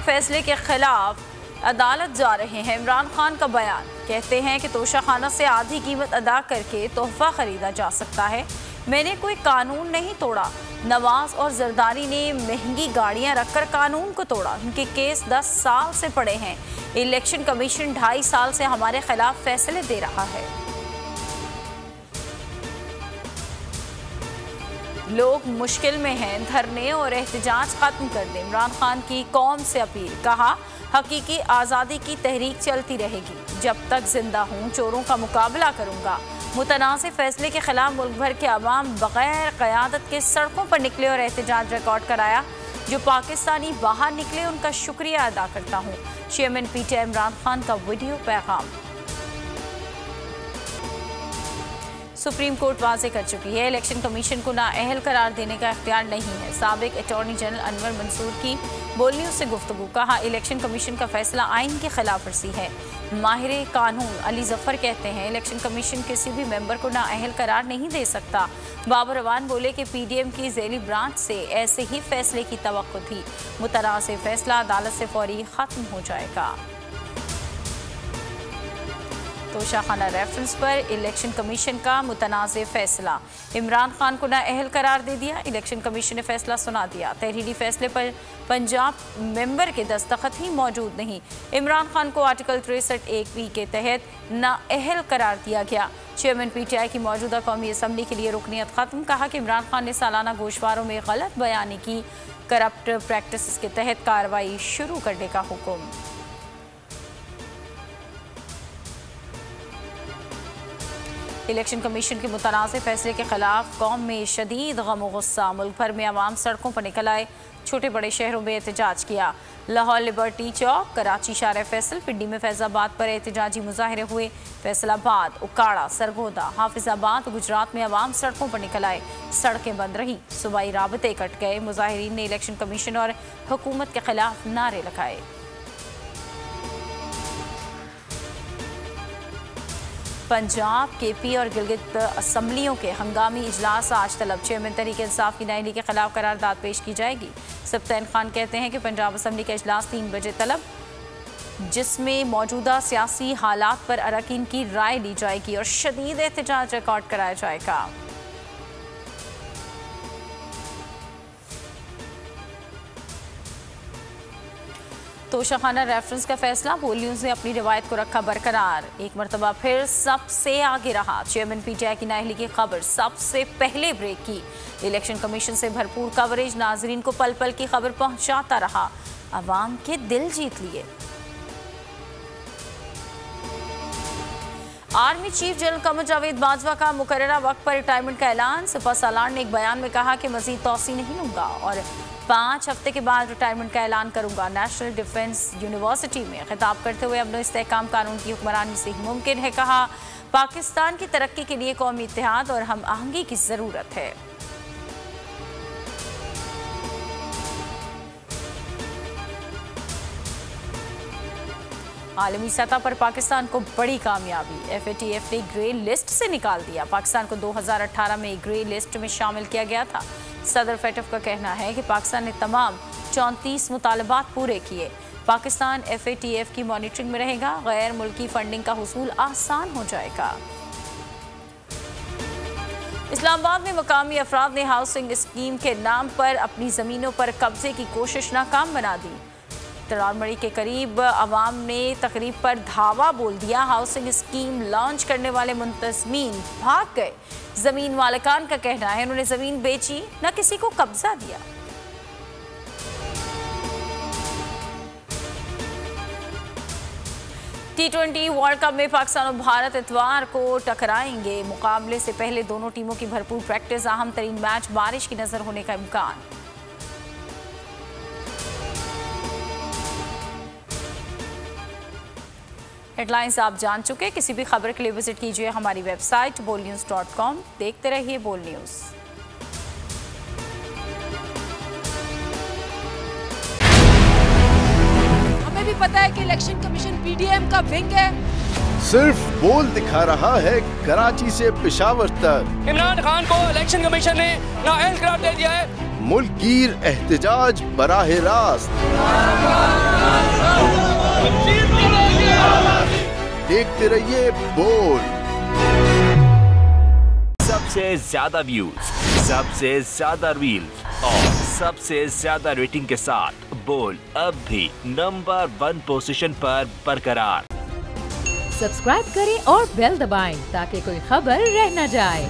फैसले के खिलाफ अदालत जा रहे हैं। इमरान खान का बयान, कहते हैं कि तोशाखाना से आधी कीमत अदा करके तोहफा खरीदा जा सकता है। मैंने कोई कानून नहीं तोड़ा। नवाज और जरदारी ने महंगी गाड़ियां रखकर कानून को तोड़ा। उनके केस 10 साल से पड़े हैं। इलेक्शन कमीशन 2.5 साल से हमारे खिलाफ फैसले दे रहा है। लोग मुश्किल में हैं, धरने और एहतजाज खत्म कर दें। इमरान खान की कौम से अपील, कहा हकीकी आज़ादी की तहरीक चलती रहेगी। जब तक जिंदा हूँ चोरों का मुकाबला करूँगा। मुतनाज़ फैसले के खिलाफ मुल्क भर के अवाम बगैर क़यादत के सड़कों पर निकले और एहतजाज रिकॉर्ड कराया। जो पाकिस्तानी बाहर निकले उनका शुक्रिया अदा करता हूँ। चेयरमैन PTI इमरान खान का वीडियो पैगाम। सुप्रीम कोर्ट वाज़ेह कर चुकी है, इलेक्शन कमीशन को नाअहल करार देने का इख्तियार नहीं है। साबिक अटॉर्नी जनरल अनवर मंसूर की बोल न्यूज़ से गुफ्तगू, कहा इलेक्शन कमीशन का फैसला आइन की खिलाफ वर्जी है। माहिर कानून अली जफर कहते हैं इलेक्शन कमीशन किसी भी मेंबर को नाअहल करार नहीं दे सकता। बाबर अवान बोले कि PDM की ज़ेली ब्रांच से ऐसे ही फैसले की तवक्को थी। मुतनाज़ फैसला अदालत से फौरी ख़त्म हो जाएगा। तोशाखाना रेफरेंस पर इलेक्शन कमीशन का मुतनाज़ फैसला, इमरान खान को नाअहल करार दे दिया। इलेक्शन कमीशन ने फैसला सुना दिया। तहरीरी फैसले पर पंजाब मेंबर के दस्तखत ही मौजूद नहीं। इमरान खान को आर्टिकल 63(1)B के तहत नाअहल करार दिया गया। चेयरमैन PTI की मौजूदा कौमी असम्बली के लिए रुकनीत खत्म, कहा कि इमरान खान ने सालाना गोशवारों में गलत बयानी की। करप्ट प्रैक्टिस के तहत कार्रवाई शुरू करने का हुक्म। इलेक्शन कमीशन के मुतनाज़ फैसले के खिलाफ कौम में शदीद गम और गुस्सा। मुल्क भर में अवाम सड़कों पर निकल आए। छोटे बड़े शहरों में एहतजाज किया। लाहौर लिबर्टी चौक, कराची शार फैसल, पिंडी में फैज़ाबाद पर एहतजाजी मुजाहरे हुए। फैसलाबाद, उकाड़ा, सरगोदा, हाफिजाबाद, गुजरात में अवाम सड़कों पर निकल आए। सड़कें बंद रही। सूबाई राबते कट गए। मुजाहिरीन ने इलेक्शन कमीशन और हुकूमत के खिलाफ नारे लगाए। पंजाब, KP और गिलगित असम्बलियों के हंगामी इजलास आज तलब। चेयरमैन तहरीक इंसाफ की नाअहली के खिलाफ करारदाद पेश की जाएगी। सब्तैन खान कहते हैं कि पंजाब असम्बली का इजलास 3 बजे तलब, जिसमें मौजूदा सियासी हालात पर अरकान की राय ली जाएगी और शदीद एहतजाज रिकॉर्ड कराया जाएगा। तोशाखाना रेफरेंस का फैसला, बोल न्यूज़ ने अपनी रिवायत को रखा बरकरार। एक मरतबा फिर सबसे आगे रहा। चेयरमैन PTI की नाअहली की खबर सबसे पहले ब्रेक की। इलेक्शन कमीशन से भरपूर कवरेज, नाजरीन को पल पल की खबर पहुंचाता रहा। अवाम के दिल जीत लिए। Army chief general Qamar Javed Bajwa का मुकर्ररा वक्त पर रिटायरमेंट का ऐलान। सिपह सालार ने एक बयान में कहा कि मजीद तौसी नहीं लूंगा और 5 हफ्ते के बाद रिटायरमेंट का ऐलान करूंगा। नेशनल डिफेंस यूनिवर्सिटी में खिताब करते हुए अमन इस्तेहकाम कानून की हुक्मरानी से ही मुमकिन है, कहा पाकिस्तान की तरक्की के लिए कौमी इत्तेहाद और हम आहंगी की ज़रूरत है। आलमी सतह पर पाकिस्तान को बड़ी कामयाबी, FATF ने ग्रे लिस्ट से निकाल दिया। पाकिस्तान को 2018 में ग्रे लिस्ट में शामिल किया गया था। सदर FATF का कहना है कि पाकिस्तान ने तमाम 34 मुतालबात पूरे किए। पाकिस्तान FATF की मॉनिटरिंग में रहेगा। गैर मुल्की फंडिंग का हुसूल आसान हो जाएगा। इस्लामाबाद में मकामी अफराद ने हाउसिंग स्कीम के नाम पर अपनी ज़मीनों पर कब्जे की कोशिश नाकाम बना दी। तरारमड़ी के करीब अवाम ने तकरीब पर धावा बोल दिया। हाउसिंग स्कीम लॉन्च करने वाले मुंतज़मीन भाग गए। ज़मीन मालिकान का कहना है उन्होंने ज़मीन बेची, न किसी को कब्जा दिया। T20 वर्ल्ड कप में पाकिस्तान और भारत इतवार को टकराएंगे। मुकाबले से पहले दोनों टीमों की भरपूर प्रैक्टिस। अहम तरीन मैच बारिश की नजर होने का इम्कान। हेडलाइंस आप जान चुके। किसी भी खबर के लिए विजिट कीजिए हमारी वेबसाइट bolnews.com। देखते रहिए बोल न्यूज़। हमें भी पता है कि इलेक्शन कमीशन PDM का विंग है। सिर्फ बोल दिखा रहा है कराची से पेशावर तक। इमरान खान को इलेक्शन कमीशन ने नाअहल करार दे दिया है। मुल्कगीर एहतजाज बराह रास्त। देखते रहिए बोल। सबसे ज्यादा व्यूज, सबसे ज्यादा रील्स और सबसे ज्यादा रेटिंग के साथ बोल अब भी नंबर 1 पोजीशन पर बरकरार। सब्सक्राइब करें और बेल दबाएं ताकि कोई खबर रह न जाए।